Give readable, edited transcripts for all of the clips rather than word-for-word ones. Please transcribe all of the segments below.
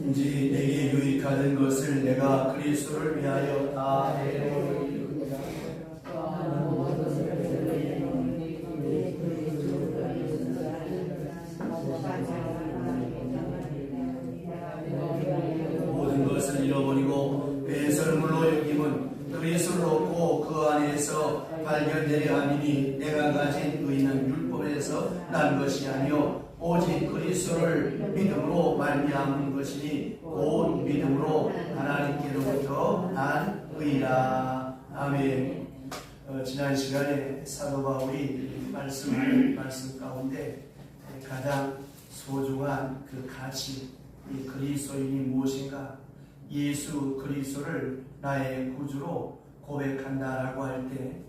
이제 내게 유익하던 것을 내가 그리스도를 위하여 다 내려놓으리로다. 모든 것을 잃어버리고 배설물로 여김은 그리스도를 얻고 그 안에서 발견되려 함이니 내가 가진 의는 율법에서 난 것이 아니요 오직 그리스도를 믿음으로 말미암은 것이니 곧 믿음으로 하나님께로부터 난 의라. 아멘. 지난 시간에 사도 바울이 말씀하는 말씀 가운데 가장 소중한 그 가치, 이 그리스도인이 무엇인가, 예수 그리스도를 나의 구주로 고백한다라고 할 때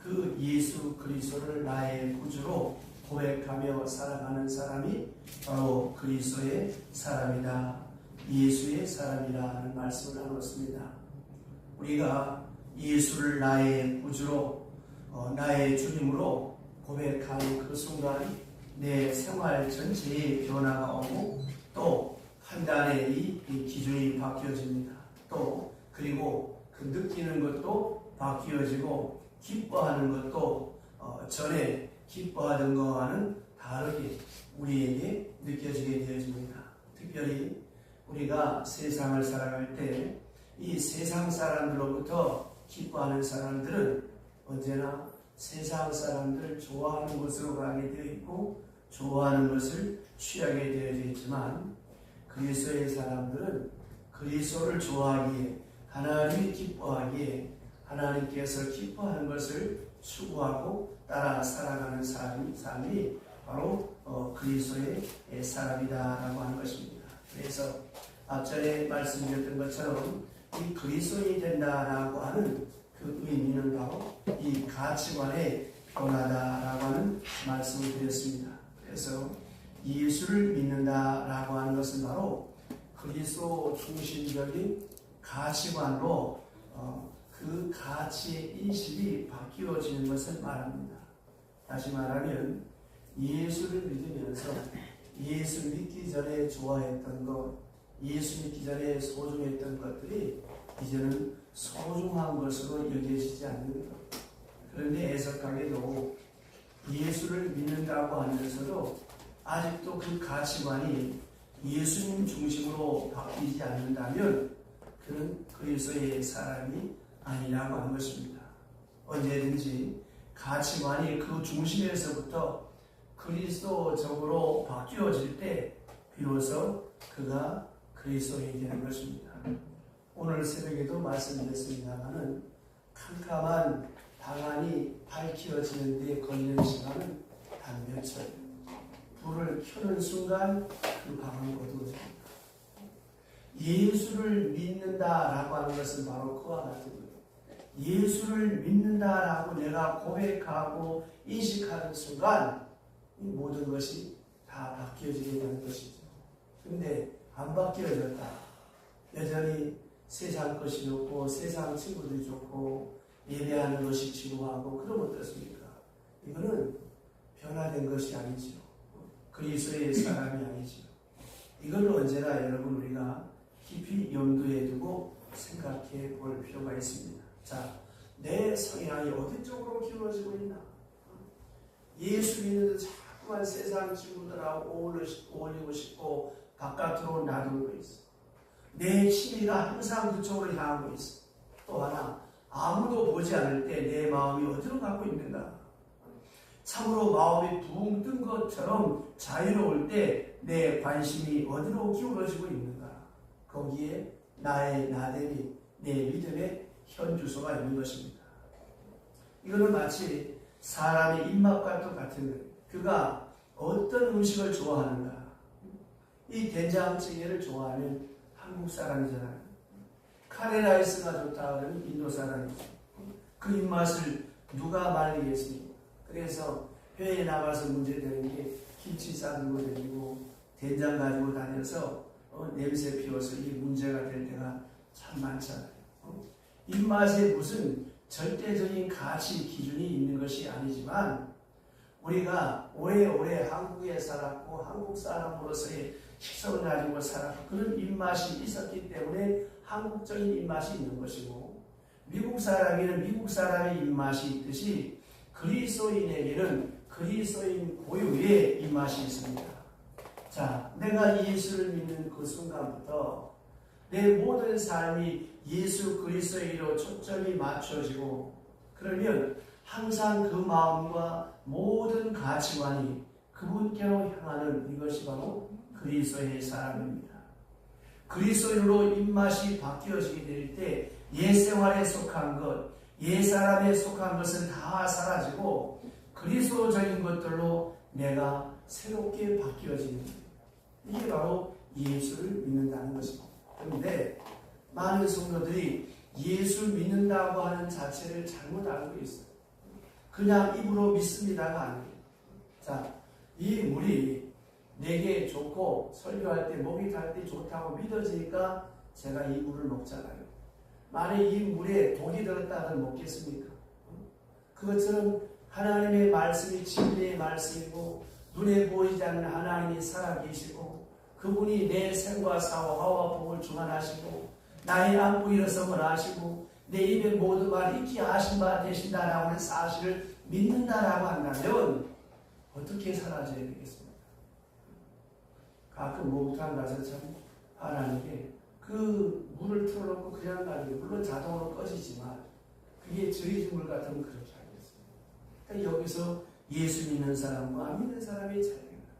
그 예수 그리스도를 나의 구주로 고백하며 살아가는 사람이 바로 그리스도의 사람이다, 예수의 사람이라는 말씀을 나눴습니다. 우리가 예수를 나의 구주로 나의 주님으로 고백하는 그 순간 내 생활 전체의 변화가 오고 또 판단의 이 기준이 바뀌어집니다. 또 그리고 그 느끼는 것도 바뀌어지고 기뻐하는 것도 전에 기뻐하던 것과는 다르게 우리에게 느껴지게 되어집니다. 특별히 우리가 세상을 살아갈 때 이 세상 사람들로부터 기뻐하는 사람들은 언제나 세상 사람들을 좋아하는 것으로 가게 되어 있고 좋아하는 것을 취하게 되어져 있지만 그리스도의 사람들은 그리스도를 좋아하기에 하나님이 기뻐하기에 하나님께서 기뻐하는 것을 추구하고 따라 살아가는 삶이 바로 그리스도의 사람이다라고 하는 것입니다. 그래서 앞전에 말씀드렸던 것처럼 이 그리스도인이 된다라고 하는 그 의미는 바로 이 가치관의 변화다라고 하는 말씀을 드렸습니다. 그래서 예수를 믿는다라고 하는 것은 바로 그리스도 중심적인 가치관으로 그 가치의 인식이 바뀌어지는 것을 말합니다. 다시 말하면 예수를 믿으면서 예수 믿기 전에 좋아했던 것, 예수 믿기 전에 소중했던 것들이 이제는 소중한 것으로 여겨지지 않는 것. 그런데 애석하게도 예수를 믿는다고 하면서도 아직도 그 가치관이 예수님 중심으로 바뀌지 않는다면 그는 그리스도의 사람이 아니라고 하는 것입니다. 언제든지 가치관이 그 중심에서부터 그리스도적으로 바뀌어질 때 비로소 그가 그리스도인이 되는 것입니다. 오늘 새벽에도 말씀드렸습니다마는 캄캄한 방안이 밝혀지는 데 걸리는 시간은 단 몇 초. 불을 켜는 순간 그 방은 어두워집니다. 예수를 믿는다라고 하는 것은 바로 그와 같은 거예요. 예수를 믿는다라고 내가 고백하고 인식하는 순간 이 모든 것이 다 바뀌어지게 되는 것이죠. 그런데 안 바뀌어졌다. 여전히 세상 것이 좋고 세상 친구들이 좋고 예배하는 것이 지루하고 그러면 어떻습니까? 이거는 변화된 것이 아니지요. 그리스도의 사람이 아니지요. 이걸 언제나 여러분 우리가 깊이 염두에 두고 생각해 볼 필요가 있습니다. 자, 내 성향이 어디 쪽으로 기울어지고 있나? 예수 믿는 자꾸만 세상 친구들하고 어울리고 싶고 바깥으로 놔두고 있어. 내 취미가 항상 그쪽으로 향하고 있어. 또 하나, 아무도 보지 않을 때 내 마음이 어디로 가고 있는가? 참으로 마음이 붕 뜬 것처럼 자유로울 때 내 관심이 어디로 기울어지고 있는가? 거기에 나의 나됨이, 내 믿음의 현주소가 있는 것입니다. 이거는 마치 사람의 입맛과 똑같은 거예요. 그가 어떤 음식을 좋아하는가? 이 된장찌개를 좋아하면 한국 사람이잖아요. 카레라이스가 좋다 그러면 인도 사람이죠. 그 입맛을 누가 말리겠습니까? 그래서 회에 나가서 문제되는 게 김치 싸들고 다니고 된장 가지고 다녀서 냄새 피워서 이게 문제가 될 때가 참 많잖아요. 입맛에 무슨 절대적인 가치 기준이 있는 것이 아니지만 우리가 오래오래 한국에 살았고 한국 사람으로서의 식성을 가지고 살았고 그런 입맛이 있었기 때문에 한국적인 입맛이 있는 것이고, 미국 사람에게는 미국 사람의 입맛이 있듯이 그리스도인에게는 그리스도인 고유의 입맛이 있습니다. 자, 내가 예수를 믿는 그 순간부터 내 모든 삶이 예수 그리스도로 초점이 맞춰지고, 그러면 항상 그 마음과 모든 가치관이 그분께로 향하는 이것이 바로 그리스도의 사람입니다. 그리스도인으로 입맛이 바뀌어지게 될 때 옛생활에 속한 것, 옛사람에 속한 것은 다 사라지고 그리스도적인 것들로 내가 새롭게 바뀌어지는 것. 이게 바로 예수를 믿는다는 것입니다. 그런데 많은 성도들이 예수 믿는다고 하는 자체를 잘못 알고 있어요. 그냥 입으로 믿습니다가 아니에요. 자, 이 물이 내게 좋고 설교할 때 목이 탈 때 좋다고 믿어지니까 제가 이 물을 먹잖아요. 만약 이 물에 독이 들었다면 먹겠습니까? 그것처럼 하나님의 말씀이 진리의 말씀이고 눈에 보이지 않는 하나님이 살아계시고 그분이 내 생과 사와 화와 복을 주관하시고 나의 안고 일어섬을 하시고 내 입의 모든 말을 잊게 하신 바 되신다라고 하는 사실을 믿는다라고 한다면 어떻게 살아져야 되겠습니까? 가끔 목욕탕 가서 참 하나님께 그 물을 틀어놓고 그냥 가는 게 물론 자동으로 꺼지지만 그게 저희 물 같으면 그렇게 하겠습니다. 그러니까 여기서 예수 믿는 사람과 안 믿는 사람의 차이입니다.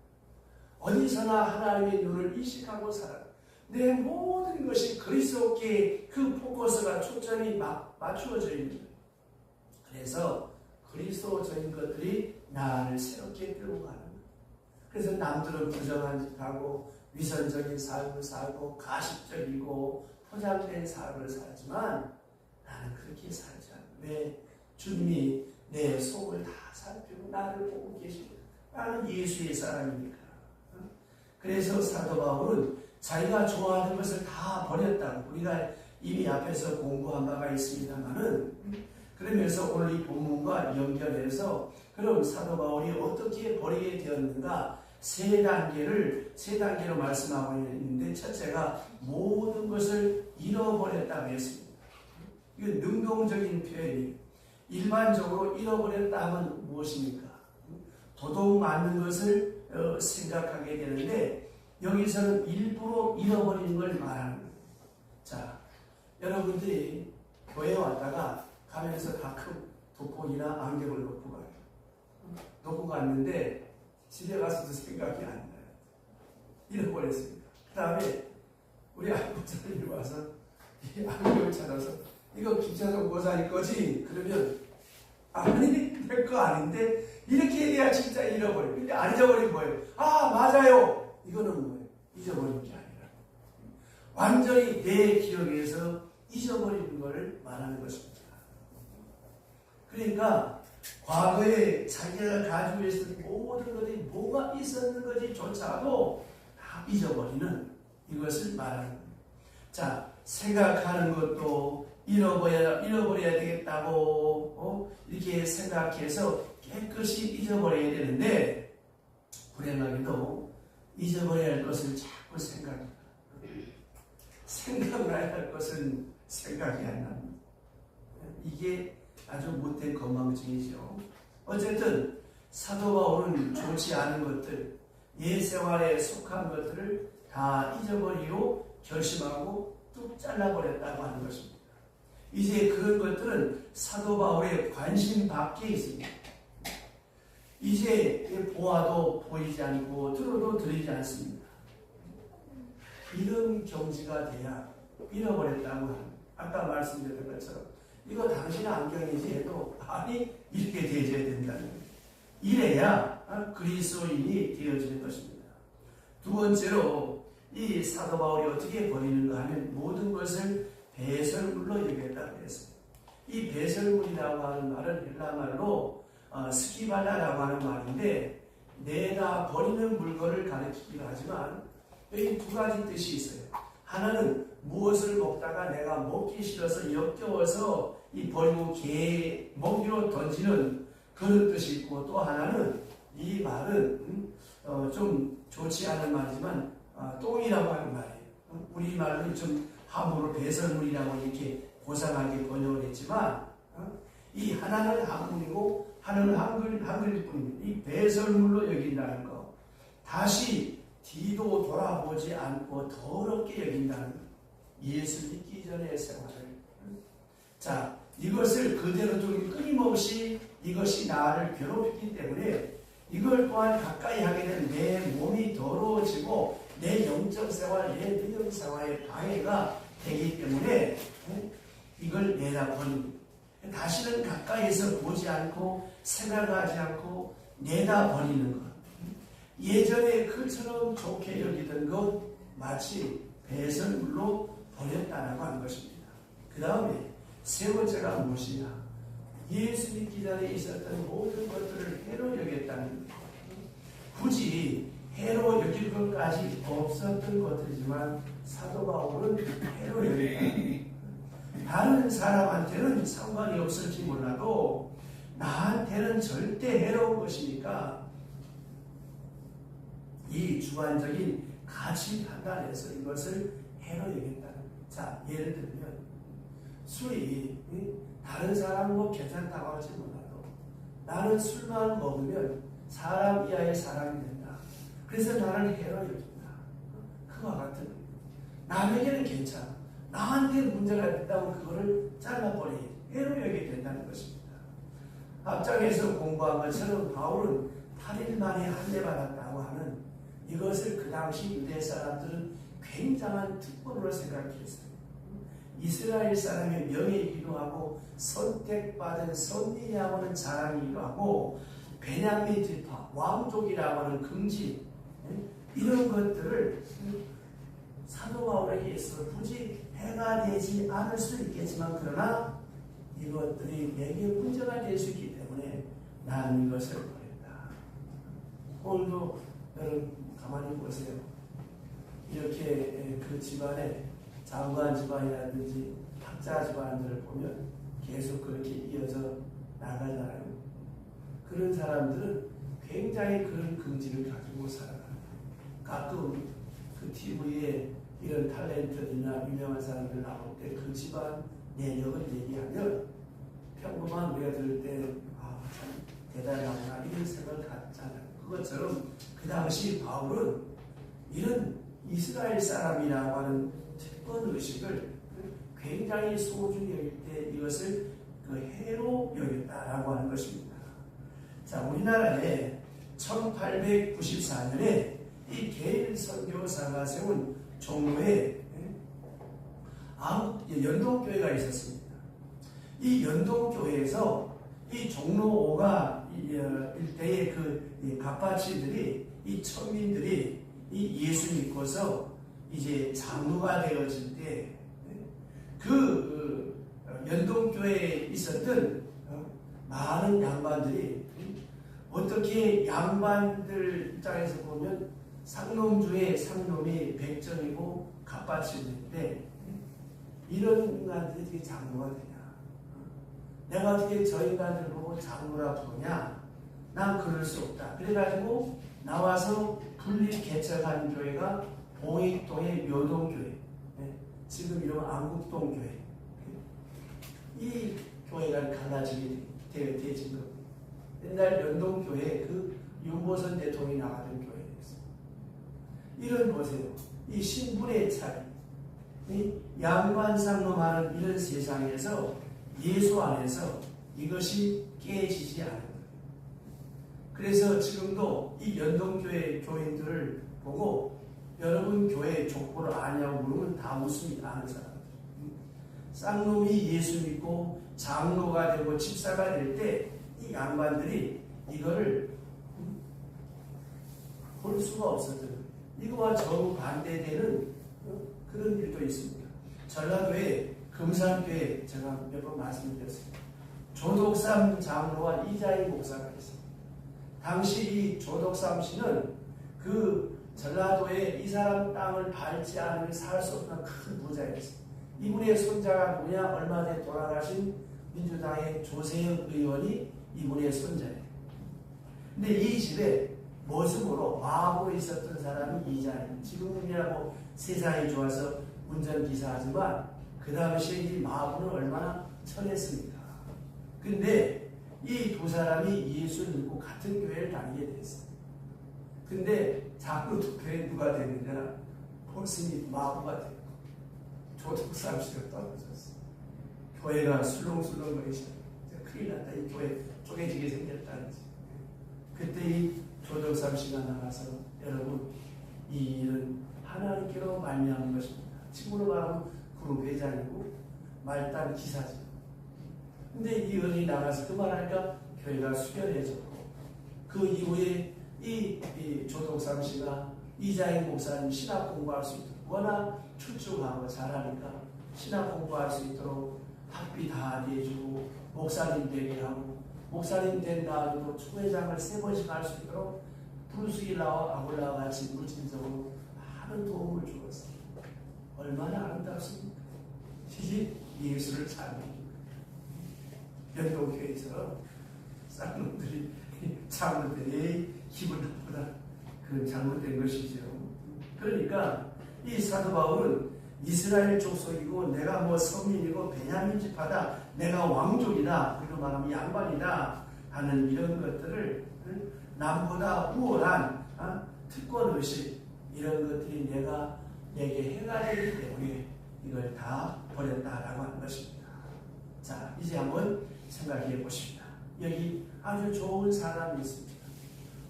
어디서나 하나님의 눈을 인식하고 살아요. 내 모든 것이 그리스도께 그 포커스가 초점이 맞추어져 있는 거예요. 그래서 그리스도적인 것들이 나를 새롭게 끌고 가는 거예요. 그래서 남들은 부정한 짓 하고 위선적인 삶을 살고 가식적이고 포장된 삶을 살지만 나는 그렇게 살지 않아요. 왜? 주님이 내 속을 다 살피고 나를 보고 계시고 나는 예수의 사람이니까. 그래서 사도 바울은 자기가 좋아하는 것을 다 버렸다고 우리가 이미 앞에서 공부한 바가 있습니다만은, 그러면서 오늘 이 본문과 연결해서 그럼 사도 바울이 어떻게 버리게 되었는가 세 단계로 말씀하고 있는데, 첫째가 모든 것을 잃어버렸다고 했습니다. 이건 능동적인 표현이 일반적으로 잃어버렸다 하면 무엇입니까? 도둑 맞는 것을 생각하게 되는데 여기서는 일부러 잃어버리는 걸 말하는 거예요. 자, 여러분들이 교회에 왔다가 가면서 가끔 돋보기나 안경을 놓고 가요. 놓고 갔는데 집에 가서도 생각이 안 나요. 잃어버렸습니다. 그 다음에 우리 안보자님이 와서 이 안경을 찾아서 이거 김찬성 보살님 거지? 그러면 아니 내 거 아닌데 이렇게 해야 진짜 잃어버려요. 근데 안 잊어버린 거예요. 아 맞아요. 이거는 뭐예요? 잊어버린 게 아니라 완전히 내 기억에서 잊어버리는 것을 말하는 것입니다. 그러니까 과거에 자기가 가지고 있었던 모든 것이 뭐가 있었는 것이조차도 다 잊어버리는 이것을 말하는 거예요. 자, 생각하는 것도 잃어버려야 되겠다고 이렇게 생각해서 깨끗이 잊어버려야 되는데 불행하게도 잊어버려야 할 것을 자꾸 생각합니다. 생각나야 할 것은 생각이 안 납니다. 이게 아주 못된 건망증이죠. 어쨌든 사도 바울은 좋지 않은 것들, 옛생활에 속한 것들을 다 잊어버리고 결심하고 뚝 잘라버렸다고 하는 것입니다. 이제 그런 것들은 사도 바울의 관심 밖에 있습니다. 이제 보아도 보이지 않고 들어도 들리지 않습니다. 이런 경지가 돼야 잃어버렸다고 합니다. 아까 말씀드렸던 것처럼 이거 당신 안경이지 해도 아니 이렇게 되어야 된다는 거예요. 이래야 그리스도인이 되어지는 것입니다. 두 번째로 이 사도 바울이 어떻게 버리는가 하면 모든 것을 배설물로 여겼다고 했습니다. 이 배설물이라고 하는 말은 헬라말로 스키발라라고 하는 말인데 내다 버리는 물건을 가리키기도 하지만 여기 두 가지 뜻이 있어요. 하나는 무엇을 먹다가 내가 먹기 싫어서 역겨워서 이 버리고 개 먹이로 던지는 그런 뜻이 있고, 또 하나는 이 말은 좀 좋지 않은 말이지만 똥이라고 하는 말이에요. 우리말로 좀 함부로 배설물이라고 이렇게 고상하게 번역을 했지만 이 하나는 한문이고 하나는 한글일 뿐입니다. 이 배설물로 여긴다는 거, 다시 뒤도 돌아보지 않고 더럽게 여긴다는 거, 예수 믿기 전의 생활을. 자, 이것을 그대로 좀 끊임없이 이것이 나를 괴롭히기 때문에 이걸 또한 가까이 하게 되면 내 몸이 더러워지고 내 영적 생활, 내 믿음 생활에 방해가 되기 때문에 이걸 내다 버립니다. 다시는 가까이에서 보지 않고 생각하지 않고 내다 버리는 것. 예전에 그처럼 좋게 여기던 것 마치 배설물로 버렸다라고 하는 것입니다. 그 다음에 세 번째가 무엇이냐? 예수 믿기 전에 있었던 모든 것들을 해로 여겼다는 것. 굳이 해로 여길 것까지 없었던 것들이지만 사도 바울은 해로 여겼다. 다른 사람한테는 상관이 없을지 몰라도 나한테는 절대 해로운 것이니까 이 주관적인 가치 판단에서 이것을 해로 여겼다는 거예요. 자, 예를 들면 술이 다른 사람 뭐 괜찮다고 할지 몰라도 나는 술만 먹으면 사람 이하의 사람이 된다. 그래서 나를 해로 여긴다. 그와 같은 거예요. 남에게는 괜찮아. 나한테 문제가 있다면 그거를 잘라버리게 해로 여기게 된다는 것입니다. 앞장에서 공부한 것처럼 바울은 8일 만에 한 대 받았다고 하는 이것을 그 당시 유대 사람들은 굉장한 특권으로 생각했어요. 이스라엘 사람의 명예이기도 하고 선택받은 선민이라고 하는 자랑이기도 하고 베냐민 지파, 왕족이라고 하는 금지, 이런 것들을 사도 바울에게 있어 굳이 해가 되지 않을 수 있겠지만 그러나 이것들이 내게 문제가 될 수 있기 때문에 나는 이것을 버린다. 오늘도 여러분 가만히 보세요. 이렇게 그 집안에 장관 집안이라든지 학자 집안들을 보면 계속 그렇게 이어져 나가잖아요. 그런 사람들은 굉장히 그런 긍지를 가지고 살아가요. 가끔 그 TV에 이런 탤런트들이나 유명한 사람들 나올 때 그 집안 내력을 얘기하면 평범한 우리가 들을 때 참 대단하구나 이런 생각을 갖잖아요. 그것처럼 그 당시 바울은 이런 이스라엘 사람이라고 하는 특권 의식을 굉장히 소중히 여길 때 이것을 그 해로 여겼다라고 하는 것입니다. 자, 우리나라에 1894년에 이 게일 선교사가 세운 종로에 연동교회가 있었습니다. 이 연동교회에서 이 종로 5가 일대의 그 갓바치들이 이 천민들이 이 예수 믿고서 이제 장로가 되어질 때 그 연동교회에 있었던 많은 양반들이 어떻게 양반들 입장에서 보면 상놈 중에 상놈이 백정이고 갓바치인데 이런 인간들이 어떻게 장로가 되냐? 내가 어떻게 저 인간들 보고 장로라 부르냐? 난 그럴 수 없다. 그래가지고 나와서 분리 개척한 교회가 봉익동의 묘동교회, 지금 이런 안국동교회, 이 교회가 갈라지게 되어진 겁니다. 옛날 연동교회 그 윤보선 대통령이 나가던 교회였어요. 이런 보세요. 이 신분의 차이, 이 양반상놈하는 이런 세상에서 예수 안에서 이것이 깨지지 않은 거예요. 그래서 지금도 이 연동교회 교인들을 보고 여러분 교회 족보를 아냐고 물으면 다 웃습니다. 아는 사람들. 쌍놈이 예수 믿고 장로가 되고 집사가 될 때 이 양반들이 이거를 볼 수가 없었던 이거와 정반대되는 그런 일도 있습니다. 전라도에 금산교회 제가 몇 번 말씀드렸습니다. 조덕삼 장로와 이자희 목사가 있습니다. 당시 이 조덕삼 씨는 그 전라도에 이 사람 땅을 밟지 않으면 살 수 없는 큰 부자였습니다. 이분의 손자가 누구냐? 얼마 전에 돌아가신 민주당의 조세혁 의원이 이분의 손자예요. 근데 이 집에 모습으로 마하고 있었던 사람이 이자임. 지금이라고 세상이 좋아서 운전기사 하지만 그 당시에 이 마하고는 얼마나 천했습니까? 근데 이 두 사람이 예수를 믿고 같은 교회를 다니게 됐어요. 근데 자꾸 교회 누가 되느냐? 폴스미 마하고가 되고 조덕삼씨가 떨어졌어. 교회가 술렁술렁 거리셔. 큰일 났다. 이 교회 쪼개지게 생겼다는지. 그때 이 조덕삼씨가 나가서 여러분 이 일은 하나님께로 말미암은 것입니다. 친구로 말하면 그룹 회장이고 말단 기사죠. 근데 이 어른이 나가서 그 말하니까 교회가 수결해졌고 그 이후에 이 조덕삼씨가 이자인 목사님 신학 공부할 수 있도록 워낙 출중하고 잘하니까 신학 공부할 수 있도록 학비 다 내주고 목사님 되게 하고 목사님 된 다음에도 총회장을 3번씩 할 수 있도록 브루스일라와 아굴라와 같이 물질적으로 많은 도움을 주었어요. 얼마나 아름답습니까? 시집 예수를 잘 믿는 연동교회에서 쌍놈들이 참는데 기분 나쁘다. 그건 잘못된 것이죠. 그러니까 이 사도 바울은 이스라엘 족속이고 내가 뭐 서민이고 베냐민 지파다. 내가 왕족이다. 그리고 말하면 양반이다. 하는 이런 것들을 남보다 우월한 특권의식 이런 것들이 내게 해가 되기 때문에 이걸 다 버렸다라고 하는 것입니다. 자, 이제 한번 생각해 보십니다. 여기 아주 좋은 사람이 있습니다.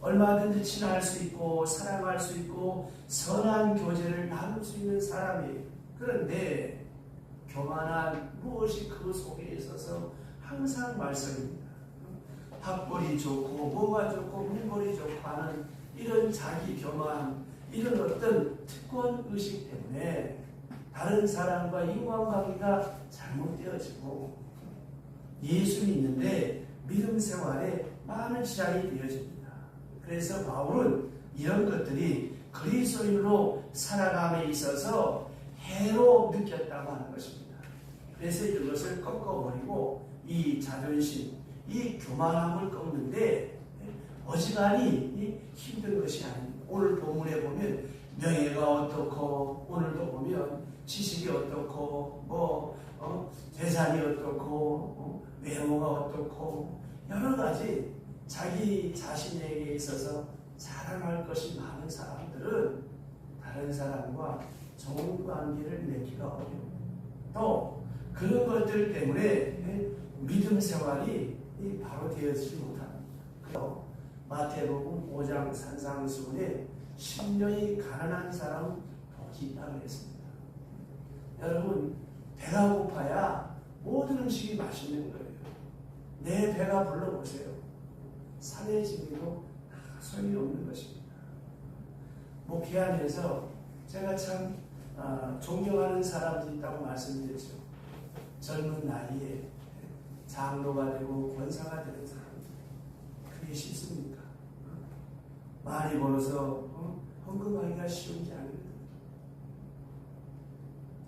얼마든지 친할 수 있고 사랑할 수 있고 선한 교제를 나눌 수 있는 사람이에요. 그런데 교만한 무엇이 그 속에 있어서 항상 말썽입니다. 밥벌이 좋고 뭐가 좋고 물벌이 좋고 하는 이런 자기 교만 이런 어떤 특권 의식 때문에 다른 사람과 인간관계가 잘못되어지고 예수 믿는데 믿음 생활에 많은 지장이 되어집니다. 그래서 바울은 이런 것들이 그리스도인으로 살아감에 있어서 해로 느꼈다고 하는 것입니다. 그래서 이것을 꺾어버리고 이 자존심, 이 교만함을 꺾는데 어지간히 힘든 것이 아닙니다. 오늘 본문에 보면 명예가 어떻고 오늘도 보면 지식이 어떻고 재산이 어떻고 외모가 어떻고 여러 가지 자기 자신에게 있어서 자랑할 것이 많은 사람들은 다른 사람과 좋은 관계를 맺기가 어려워요. 또 그런 것들 때문에 믿음 생활이 바로 되어지지 못합니다. 그래서 마태복음 5장 산상수훈에 심령이 가난한 사람은 복이 있다고 했습니다. 여러분 배가 고파야 모든 음식이 맛있는 거예요. 내 배가 불러보세요. 산의 진미도 다 소용이 없는 것입니다. 목회하면서 제가 참 존경하는 사람들이 있다고 말씀드렸죠. 젊은 나이에 장로가 되고 권사가 되는 사람들. 그게 쉽습니까? 많이 벌어서 헌금하기가 쉬운 게 아니거든요.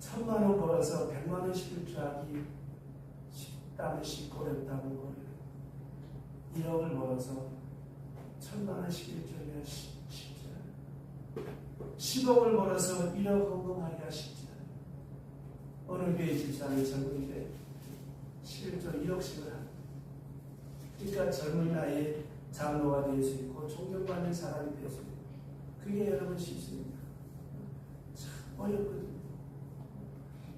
1000만 원 벌어서 100만 원씩을 주하기 쉽다면 쉽고 어렵다고 거예요. 1억을 벌어서 1000만 원씩을 주면 쉽지 않아요. 10억을 벌어서 1억 헌금하기가 쉽지 않아요. 어느 교회 집사는 젊은데 11조 1억씩을 합니다. 그러니까 젊은 나이에 장로가 될 수 있고 존경받는 사람이 될 수 있고 그게 여러분 쉽습니다. 참 어렵거든요.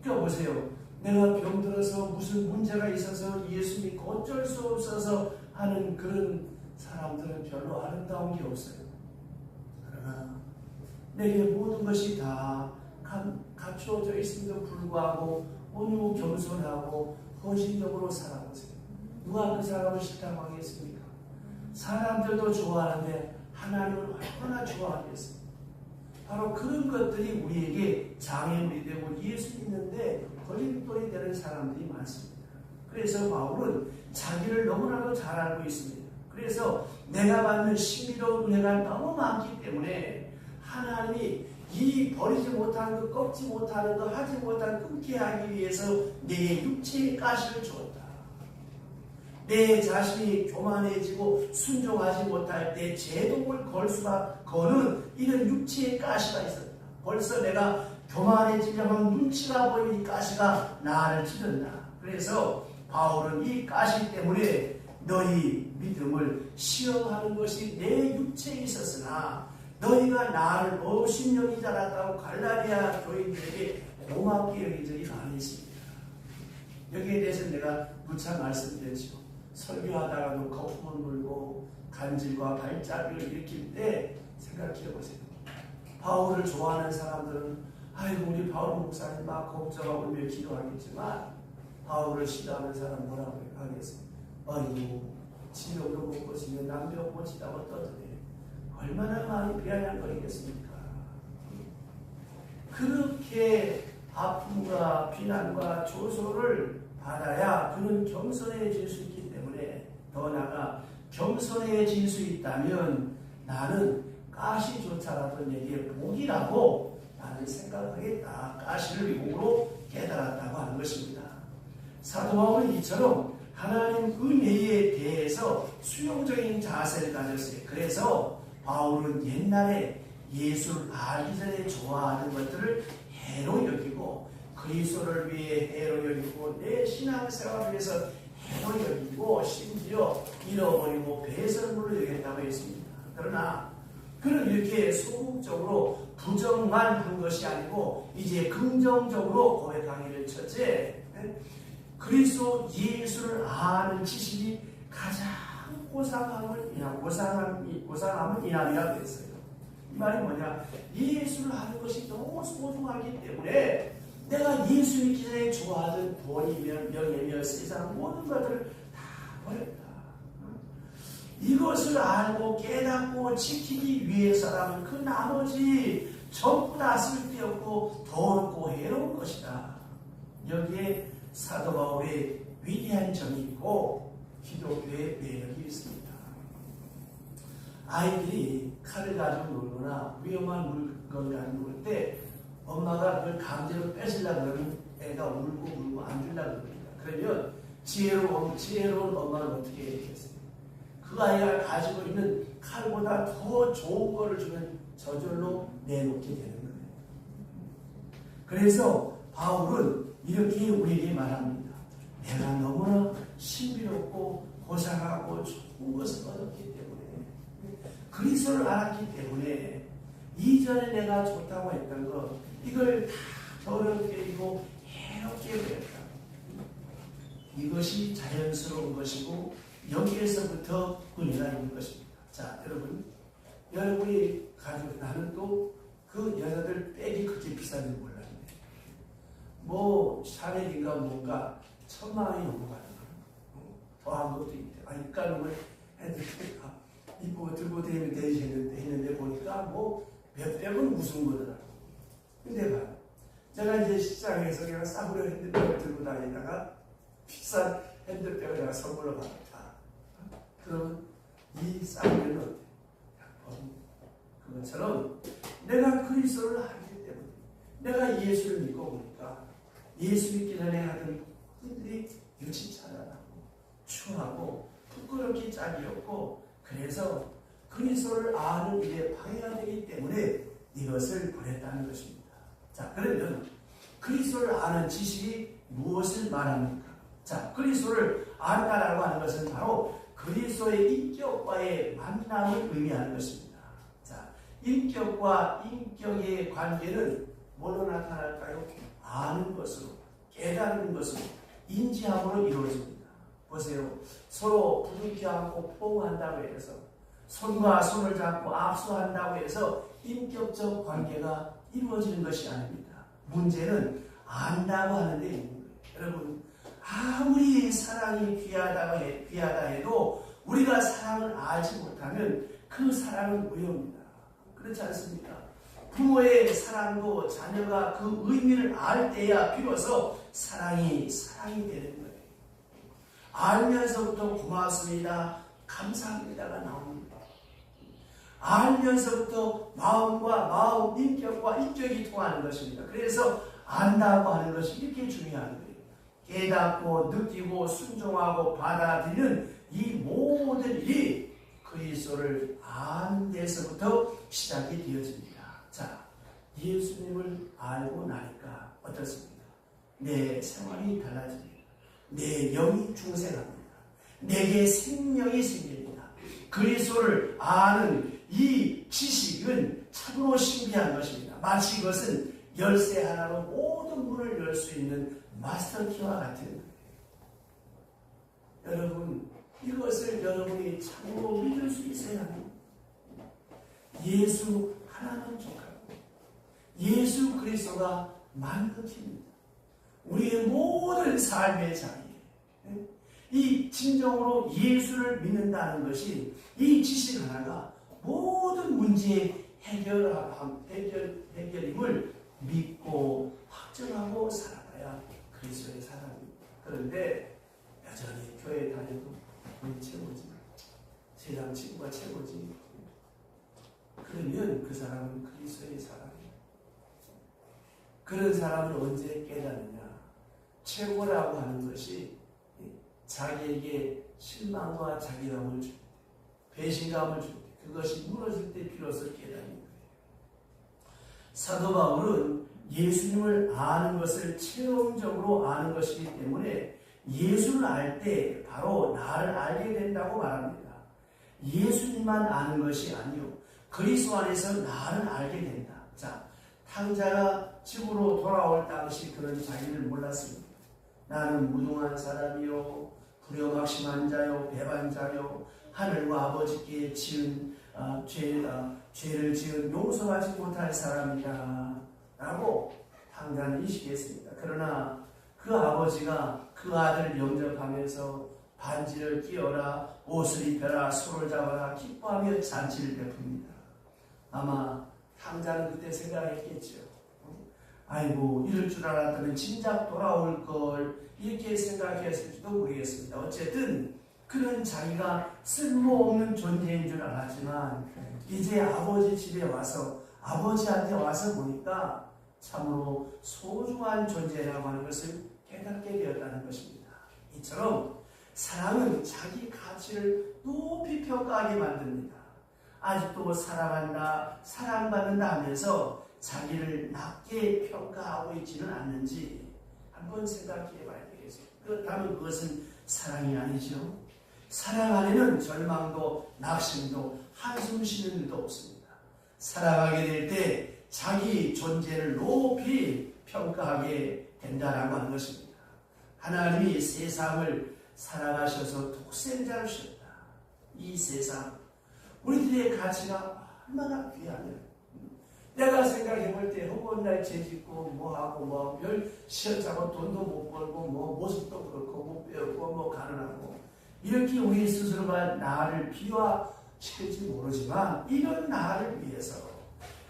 그러니까 보세요. 내가 병들어서 무슨 문제가 있어서 예수 믿고 어쩔 수 없어서 하는 그런 사람들은 별로 아름다운 게 없어요. 그러나 내게 모든 것이 다 갖추어져 있음에도 불구하고 온유 겸손하고 헌신적으로 살아보세요. 누가 그 사람을 싫다고 하겠습니까? 사람들도 좋아하는데 하나님을 얼마나 좋아하겠습니까? 바로 그런 것들이 우리에게 장애물이 되고 예수 믿는데 걸림돌이 되는 사람들이 많습니다. 그래서 바울은 자기를 너무나도 잘 알고 있습니다. 그래서 내가 받는 신비로운 은혜가 너무 많기 때문에 하나님이 이 버리지 못하는 것, 꺾지 못하는 것, 하지 못하는 끊게 하기 위해서 내 육체의 가시를 주었다. 내 자신이 교만해지고 순종하지 못할 때 제동을 거는 이런 육체의 가시가 있었다. 벌써 내가 교만해지려면 눈치가 보이니 가시가 나를 찌른다. 그래서 바울은 이 가시 때문에 너희 믿음을 시험하는 것이 내 육체에 있었으나 너희가 나를 업신여기지 않았다고 갈라디아 교인들에게 고맙게 여긴 적이 많이 있습니다. 여기에 대해서 내가 누차 말씀드렸죠. 설교하다가도 거품을 물고 간질과 발작을 일으킬 때 생각해 보세요. 바울을 좋아하는 사람들은 아이고 우리 바울 목사님 막 걱정하고 며 기도하겠지만 바울을 싫어하는 사람 뭐라고 하겠습니까? 아이고 지옥으로 못 보시면 남벽 못치다고 떠드네. 얼마나 많이 비아냥거리겠습니까? 그렇게 아픔과 비난과 조소를 받아야 그는 겸손해질 수 있기 때문에 더 나아가 겸손해질 수 있다면 나는 가시조차라도 내게 복이라고 나는 생각하겠다. 가시를 미국으로 깨달았다고 하는 것입니다. 사도 바울은 이처럼 하나님 은혜에 대해서 수용적인 자세를 가졌어요. 그래서 바울은 옛날에 예수를 알기 전에 좋아하는 것들을 해로 여기고 그리스도를 위해 해로 여기고 내 신앙생활을 위해서 해로 여기고 심지어 잃어버리고 배설물로 여겼다고 했습니다. 그러나 그는 이렇게 소극적으로 부정만 한 것이 아니고 이제 긍정적으로 고백하기를 첫째 그리스도 예수를 아는 지식이 가장 고상함은 이남이라고 했어요. 이 말이 뭐냐? 예수를 아는 것이 너무 소중하기 때문에 내가 예수 믿기 전에 좋아하던 돈이며 명예며 세상 모든 것들을 다 버렸다. 이것을 알고 깨닫고 지키기 위해서라면 그 나머지 전부 다 쓸데없고 더럽고 해로운 것이다. 여기에 사도 바울의 위대한 점이 있고 기독교의 매력이 있습니다. 아이들이 칼을 가지고 놀거나 위험한 물건을 가지고 놀 때 엄마가 그걸 강제로 뺏으려고 그러면 애가 울고 안 주려고 그럽니다. 그러면 지혜로운 엄마는 어떻게 해야겠어요? 그 아이가 가지고 있는 칼보다 더 좋은 거를 주면 저절로 내놓게 되는 거예요. 그래서 바울은 이렇게 우리에게 말합니다. 내가 너무나 신비롭고 고상하고 좋은 것을 얻었기 때문에 그리스도를 알았기 때문에 이전에 내가 좋다고 했던 것 이걸 다 더럽게 이고 해롭게 버렸다. 이것이 자연스러운 것이고 여기에서부터 은혜가 있는 것입니다. 자, 여러분이 가지고 나는 또 그 여자들 백이 그렇게 비싼 줄 몰랐네. 뭐 샤넬인가 뭔가 1000만 원이 넘어가는 거예요. 더한 것도 있대. 아니 까는 했는데 이쁘고 들고 다니면 했는데 보니까 뭐 몇백은 무슨 거더라고. 근데 봐요. 제가 이제 시장에서 그냥 싸구려 핸드백을 들고 다니다가 비싼 핸드백을 내가 선물로 받았다. 그러면 이 싸구려는 어때? 그것처럼 내가 그리스도를 알기 때문에 내가 예수를 믿고 보니까 예수 믿기 전에 하던 분들이 유치찬란하고 추하고 부끄럽기 짝이 없고 그래서 그리스도를 아는 일에 방해가 되기 때문에 이것을 버렸다는 것입니다. 자, 그러면 그리스도를 아는 지식이 무엇을 말합니까? 자, 그리스도를 안다라고 하는 것은 바로 그리스도의 인격과의 만남을 의미하는 것입니다. 자, 인격과 인격의 관계는 뭘로 나타날까요? 아는 것으로, 깨닫는 것으로, 인지함으로 이루어집니다. 보세요. 서로 부둥켜 안고 포옹한다고 해서 손과 손을 잡고 압수한다고 해서 인격적 관계가 이루어지는 것이 아닙니다. 문제는 안다고 하는 데 있는 거예요. 여러분, 아무리 사랑이 귀하다 해도 우리가 사랑을 알지 못하면 그 사랑은 무효입니다. 그렇지 않습니까? 부모의 사랑도 자녀가 그 의미를 알 때야 비로소 사랑이 되는 거예요. 알면서부터 고맙습니다, 감사합니다가 나옵니다. 알면서부터 마음과 마음, 인격과 인격이 통하는 것입니다. 그래서 안다고 하는 것이 이렇게 중요한 거예요. 깨닫고 느끼고 순종하고 받아들이는 이 모든 일이 그리스도를 아는 데서부터 시작이 되어집니다. 자, 예수님을 알고 나니까 어떻습니까? 내 생활이 달라집니다. 내 영이 중생합니다. 내게 생명이 생깁니다. 그리스도를 아는 이 지식은 참으로 신비한 것입니다. 마치 이것은 열쇠 하나로 모든 문을 열 수 있는 마스터키와 같은 거예요. 여러분, 이것을 여러분이 참으로 믿을 수 있어야 합니다. 예수 하나만 족하고 예수 그리스도가 만극입니다. 우리의 모든 삶의 자리에 이 진정으로 예수를 믿는다는 것이 이 지식 하나가 모든 문제의 해결임을 믿고 확정하고 살아가야 그리스도의 사람입니다. 그런데 여전히 교회 다녀도 우리 최고지, 세상 친구가 최고지, 그러면 그 사람은 그리스도의 사람이에요. 그런 사람을 언제 깨닫느냐? 최고라고 하는 것이 자기에게 실망과 자기감을 줄 때, 배신감을 줄 때, 그것이 무너질 때 비로소 깨닫는 거예요. 사도 바울은 예수님을 아는 것을 체험적으로 아는 것이기 때문에 예수를 알 때 바로 나를 알게 된다고 말합니다. 예수님만 아는 것이 아니요, 그리스도 안에서 나를 알게 된다. 자, 탕자가 집으로 돌아올 당시 그런 자기를 몰랐습니다. 나는 무능한 사람이요, 불효막심한 자요, 배반자요, 하늘과 아버지께 지은 죄를 지은 용서하지 못할 사람이다 라고 탕자는 인식했습니다. 그러나 그 아버지가 그 아들 영접하면서 반지를 끼워라, 옷을 입혀라, 손을 잡아라, 기뻐하며 잔치를 베풉니다. 아마 탕자는 그때 생각했겠죠. 아이고, 이럴 줄 알았다면 진작 돌아올 걸, 이렇게 생각했을지도 모르겠습니다. 어쨌든 그는 자기가 쓸모없는 존재인 줄 알았지만 이제 아버지 집에 와서, 아버지한테 와서 보니까 참으로 소중한 존재라고 하는 것을 깨닫게 되었다는 것입니다. 이처럼 사랑은 자기 가치를 높이 평가하게 만듭니다. 아직도 사랑한다, 사랑받는다 하면서 자기를 낮게 평가하고 있지는 않는지 한번 생각해 봐야 되겠습니다. 그렇다면 그것은 사랑이 아니죠. 사랑 안에는 절망도 낙심도 한숨 쉬는 일도 없습니다. 사랑하게 될 때 자기 존재를 높이 평가하게 된다라고 하는 것입니다. 하나님이 세상을 사랑하셔서 독생자를 주셨다. 이 세상, 우리들의 가치가 얼마나 귀하냐. 내가 생각해 볼 때 허구한 날 죄짓고 뭐하고 별 시험자고 돈도 못 벌고 모습도 그렇고 못 배우고 가난하고 이렇게 우리 스스로가 나를 비화시킬지 모르지만 이런 나를 위해서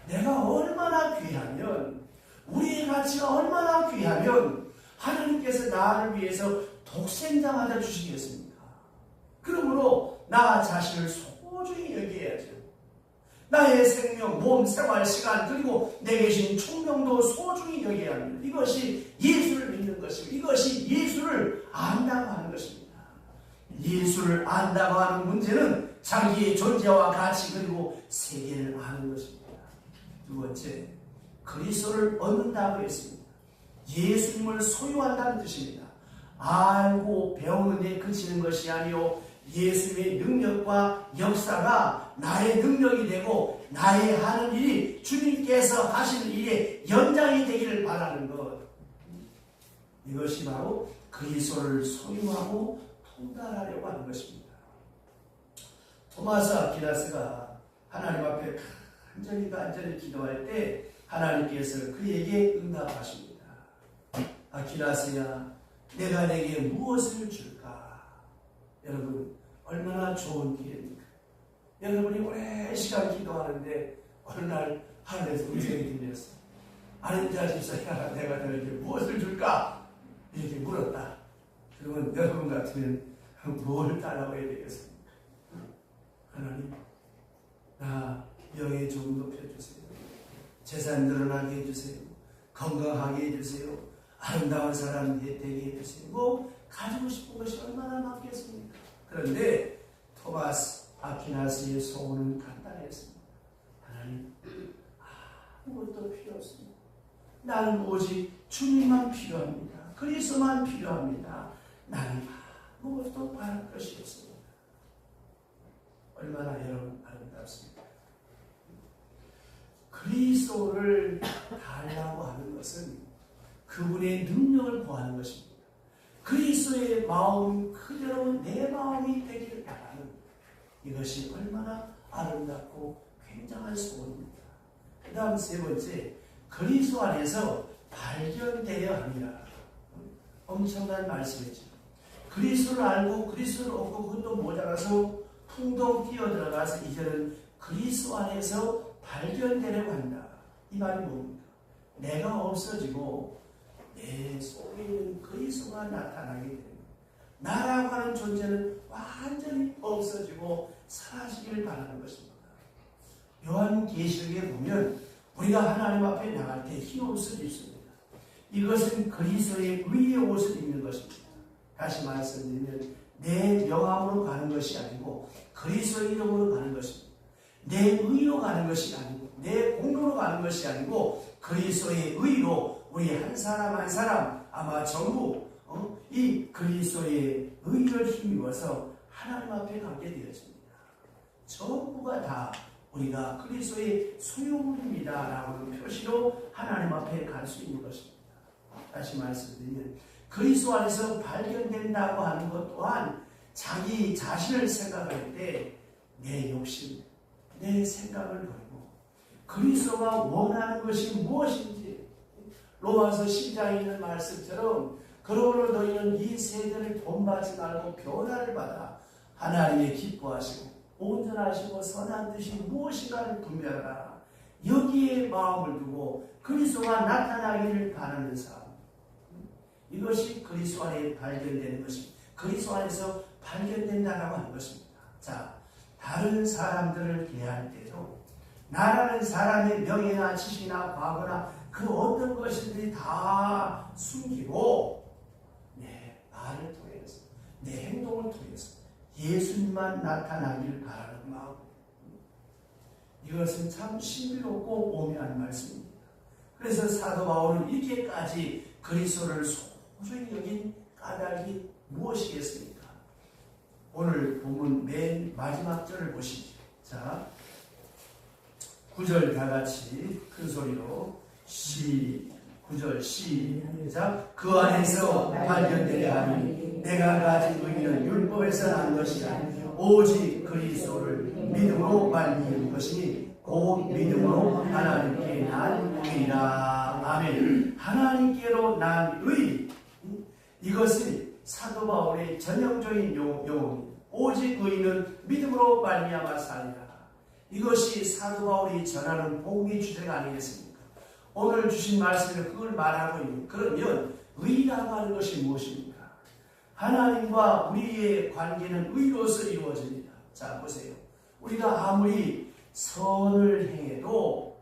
내가 얼마나 귀하면, 우리의 가치가 얼마나 귀하면 하나님께서 나를 위해서 독생자 맞아 주시겠습니까? 그러므로 나 자신을 소중히 여겨야죠. 나의 생명, 몸, 생활, 시간, 그리고 내게 주신 총명도 소중히 여겨야 합니다. 이것이 예수를 믿는 것이고 이것이 예수를 안다고 하는 것입니다. 예수를 안다고 하는 문제는 자기의 존재와 가치 그리고 세계를 아는 것입니다. 두 번째, 그리스도를 얻는다고 했습니다. 예수님을 소유한다는 뜻입니다. 알고 배우는 데 그치는 것이 아니요, 예수님의 능력과 역사가 나의 능력이 되고 나의 하는 일이 주님께서 하시는 일의 연장이 되기를 바라는 것, 이것이 바로 그리스도를 소유하고 통달하려고 하는 것입니다. 토마스 아퀴나스가 하나님 앞에 간절히 기도할 때 하나님께서 그에게 응답하십니다. 아퀴나스야, 내가 내게 무엇을 줄까? 여러분, 얼마나 좋은 기회입니까? 여러분이 오랜 시간 기도하는데 어느 날 하늘에서 음성이 들렸어. 아는 자 집사야, 내가 너에게 무엇을 줄까? 이렇게 물었다. 그러면 여러분 같으면 뭘 따라와야 되겠습니까? 하나님, 나 영의 좀 높여주세요. 재산 늘어나게 해주세요. 건강하게 해주세요. 아름다운 사람 혜택이 되시고 가지고 싶은 것이 얼마나 많겠습니까? 그런데 토마스 아퀴나스의 소원은 간단했습니다. 하나님, 아무것도 필요 없습니다. 나는 오직 주님만 필요합니다. 그리스도만 필요합니다. 나는 아무것도 바랄 것이 없습니다. 얼마나 여러분 아름답습니까? 그리스도를 달라고 하는 것은 그분의 능력을 구하는 것입니다. 그리스도의 마음 그대로 내 마음이 되기를 바라는 이것이 얼마나 아름답고 굉장한 소원입니다. 그 다음 세 번째, 그리스도 안에서 발견되어야 합니다. 엄청난 말씀이죠. 그리스도를 알고 그리스도를 얻고 그것도 모자라서 풍덩 뛰어들어가서 이제는 그리스도 안에서 발견되려고 한다. 이 말이 뭡니까? 내가 없어지고 내 속에 있는 그리스도가 나타나게 됩니다. 나라고 하는 존재는 완전히 없어지고 사라지기를 바라는 것입니다. 요한계시록에 보면 우리가 하나님 앞에 나갈 때 흰 옷을 입습니다. 이것은 그리스도의 의의 옷을 입는 것입니다. 다시 말씀드리면 내 명함으로 가는 것이 아니고 그리스도의 이름으로 가는 것입니다. 내 의로 가는 것이 아니고 내 공로로 가는 것이 아니고 그리스도의 의로 우리 한 사람 한 사람 아마 전부 이 그리스도의 의를 힘입어서 하나님 앞에 가게 되었습니다. 전부가 다 우리가 그리스도의 소유물입니다 라고 표시로 하나님 앞에 갈 수 있는 것입니다. 다시 말씀드리면 그리스도 안에서 발견된다고 하는 것 또한 자기 자신을 생각할 때 내 욕심, 내 생각을 버리고 그리스도가 원하는 것이 무엇인지 로마서 10장에 있는 말씀처럼 그러므로 너희는 이 세대를 본받지 말고 변화를 받아 하나님의 기뻐하시고 온전하시고 선한 뜻이 무엇인가를 분별하라. 여기에 마음을 두고 그리스도가 나타나기를 바라는 삶. 이것이 그리스도 안에 발견되는 것입니다. 그리스도 안에서 발견된다라고 하는 것입니다. 자, 다른 사람들을 대할 때도 나라는 사람의 명예나 지식이나 과거나 그 어떤 것들이 다 숨기고 내 말을 통해서 내 행동을 통해서 예수님만 나타나기를 바라는 마음. 이것은 참 신비롭고 오묘한 말씀입니다. 그래서 사도 바울은 이렇게까지 그리스도를 소중히 여긴 까닭이 무엇이겠습니까? 오늘 본문 맨 마지막 절을 보시죠. 자, 9절 다 같이 큰 소리로 9절 시작. 그 안에서 발견되려 하니 내가 가진 의미는 율법에서 난 것이 아니요 오직 그리스도를 믿음으로 말미암은 것이니 곧 믿음으로 하나님께 난 의라. 아멘. 하나님께로 난 의. 이것이 사도 바울의 전형적인 용어입니다. 오직 의는 믿음으로 말미암아 살리라. 이것이 사도 바울이 전하는 복음의 주제가 아니겠습니까? 오늘 주신 말씀에 그걸 말하고 있는. 그러면 의라고 하는 것이 무엇입니까? 하나님과 우리의 관계는 의로서 이루어집니다. 자, 보세요. 우리가 아무리 선을 행해도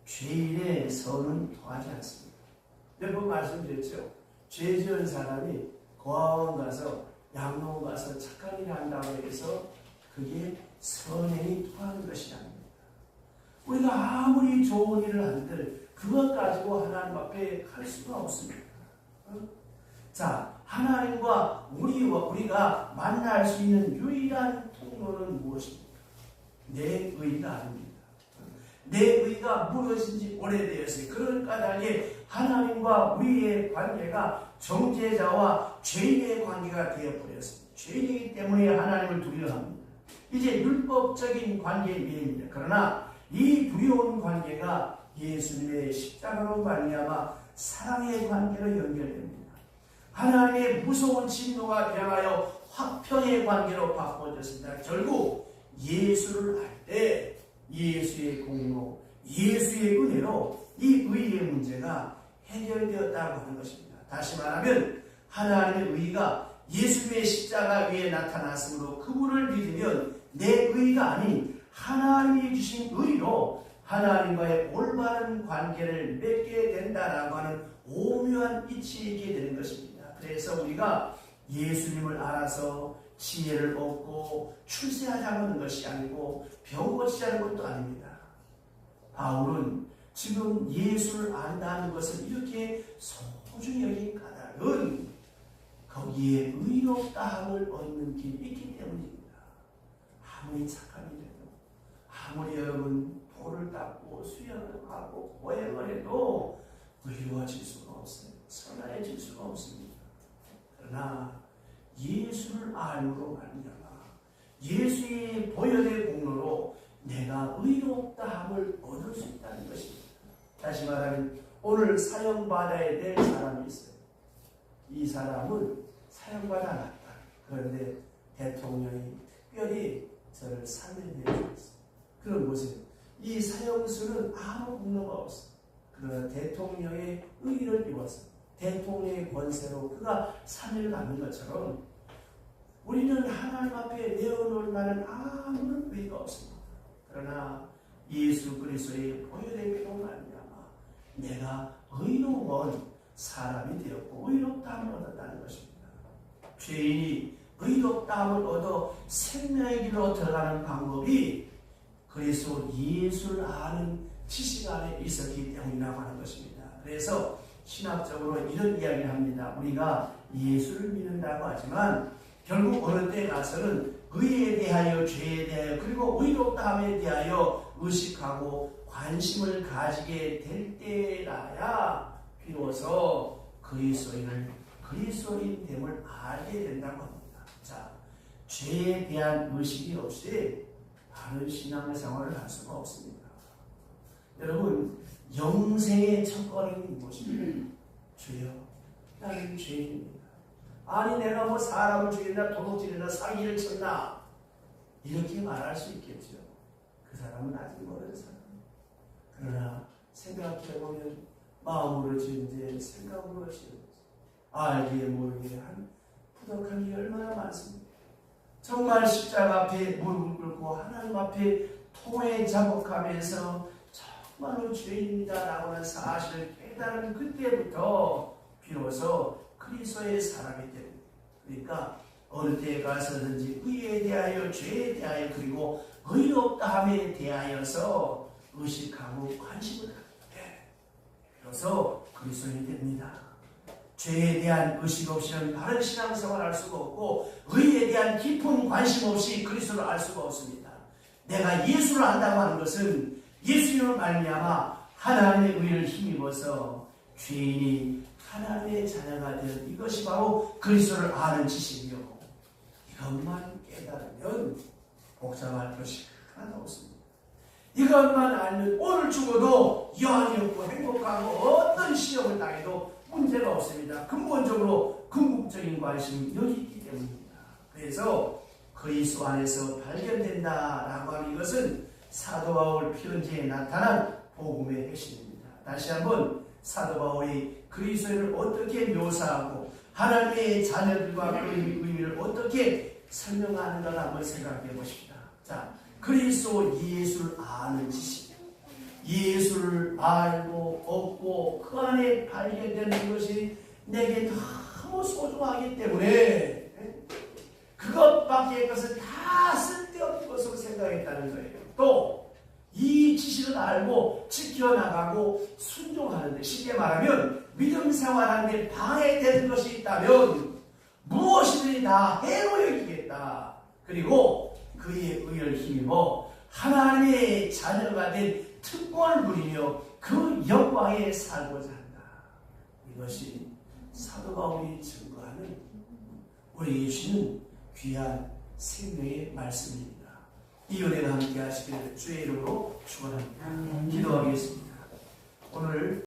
죄인의 선은 통하지 않습니다. 몇 번 말씀드렸죠? 죄 지은 사람이 고아원 가서 양로원 가서 착한 일을 한다고 해서 그게 선행이 통하는 것이 아닙니다. 우리가 아무리 좋은 일을 한들 그것 가지고 하나님 앞에 갈 수가 없습니다. 자, 하나님과 우리가 만날 수 있는 유일한 통로는 무엇입니까? 내 의가 아닙니다. 내 의가 무너진 지 오래되었으니 그런 까닭에 하나님과 우리의 관계가 정죄자와 죄인의 관계가 되어버렸습니다. 죄인이기 때문에 하나님을 두려워합니다. 이제 율법적인 관계의 미입니다. 그러나 이 두려운 관계가 예수님의 십자가로 말미암아 사랑의 관계로 연결됩니다. 하나님의 무서운 진노가 변하여 화평의 관계로 바꿔졌습니다. 결국 예수를 알 때 예수의 공로, 예수의 은혜로 이 의의 문제가 해결되었다고 하는 것입니다. 다시 말하면 하나님의 의가 예수님의 십자가 위에 나타났으므로 그분을 믿으면 내 의가 아닌 하나님이 주신 의로 하나님과의 올바른 관계를 맺게 된다라고 하는 오묘한 이치에 있게 되는 것입니다. 그래서 우리가 예수님을 알아서 지혜를 얻고 출세하자는 것이 아니고 병 고치자는 것도 아닙니다. 바울은 지금 예수를 안다는 것을 이렇게 소중히 여긴 까닭은 거기에 의롭다함을 얻는 길이 있기 때문입니다. 아무리 착한 일해도, 아무리 여러분 돌을 닦고 수영을 하고 고행을 해도 의로워질 수가 없어요. 선하해질 수가 없습니다. 그러나 예수를 알므로 말미암아 예수의 보혈의 공로로 내가 의롭다함을 얻을 수 있다는 것입니다. 다시 말하면 오늘 사형받아야 될 사람이 있어요. 이 사람은 사형받아 놨다. 그런데 대통령이 특별히 저를 사면해 주었어요. 그럼 보세요. 이 사형수는 아무 공로가 없어요. 그러나 대통령의 의의를 입어서 대통령의 권세로 그가 사면을 받는 것처럼 우리는 하나님 앞에 내어놓을 만한 아무런 의의가 없습니다. 그러나 예수 그리스도의 보혈의 피로 말미암아 내가 의로운 사람이 되었고 의롭다함을 얻었다는 것입니다. 죄인이 의롭다함을 얻어 생명의 길로 들어가는 방법이 그리스도 예수를 아는 지식 안에 있었기 때문이라고 하는 것입니다. 그래서 신학적으로 이런 이야기를 합니다. 우리가 예수를 믿는다고 하지만 결국 어느 때 가서는 의에 대하여 죄에 대하여 그리고 의롭다함에 대하여 의식하고 관심을 가지게 될 때라야 비로소 그리스도인 됨을 알게 된다고 합니다. 자, 죄에 대한 의식이 없이 바른 신앙생활을 할 수가 없습니다. 여러분, 영생의 첫걸음이 무엇입니까? 주여, 나는 죄인입니다. 아니 내가 뭐 사람을 죽였나 도둑질했나 사기를 쳤나 이렇게 말할 수 있겠죠. 그 사람은 아직 모르는 사람입니다. 그러나 생각해보면 마음으로 지은 죄 생각으로 지은 죄 알기에 모르기에 한 부족한 게 얼마나 많습니다. 정말 십자가 앞에 무릎을 꿇고 하나님 앞에 통에 자복하면서 정말로 죄인입니다 라고 하는 사실을 깨달은 그때부터 비로소 그리스도의 사람이 됩니다. 그러니까 어느 때에 가서든지 의에 대하여 죄에 대하여 그리고 의롭다함에 대하여서 의식하고 관심을 갖게 돼. 비로소 그리스도인이 됩니다. 죄에 대한 의식 없이는 바른 신앙생활을 할 수가 없고 의에 대한 깊은 관심 없이 그리스도를 알 수가 없습니다. 내가 예수를 안다고 하는 것은 예수님을 말미암아 하나님의 의를 힘입어서 죄인이 하나님의 자녀가 되는 이것이 바로 그리스도를 아는 지식이요. 이것만 깨달으면 복잡할 것이 하나도 없습니다. 이것만 알면 오늘 죽어도 여한이 없고 행복하고 어떤 시험을 당해도 문제가 없습니다. 근본적으로 궁극적인 관심이 여기 있기 때문입니다. 그래서 그리스도 안에서 발견된다라고 하는 이것은 사도 바울 편지에 나타난 복음의 핵심입니다. 다시 한번 사도 바울이 그리스도를 어떻게 묘사하고 하나님의 자녀들과 그 의미를 어떻게 설명하는가 한번 생각해 보십시다. 자, 그리스도 예수를 아는 지식, 예수를 알고 얻고 그 안에 발견되는 것이 내게 너무 소중하기 때문에 그것밖에 것을 다 쓸데없는 것으로 생각했다는 거예요. 또 이 지식을 알고 지켜나가고 순종하는데 쉽게 말하면 믿음 생활하는데 방해되는 것이 있다면 무엇이든지 다 해로 여기겠다. 그리고 그의 의를 힘입어 하나님의 자녀가 된 특권을 누리며 그 영광에 살고자 한다. 이것이 사도 바울이 증거하는 우리 주시는 귀한 생명의 말씀입니다. 이 은혜가 함께 하시기를 주의 이름으로 축원합니다. 기도하겠습니다. 오늘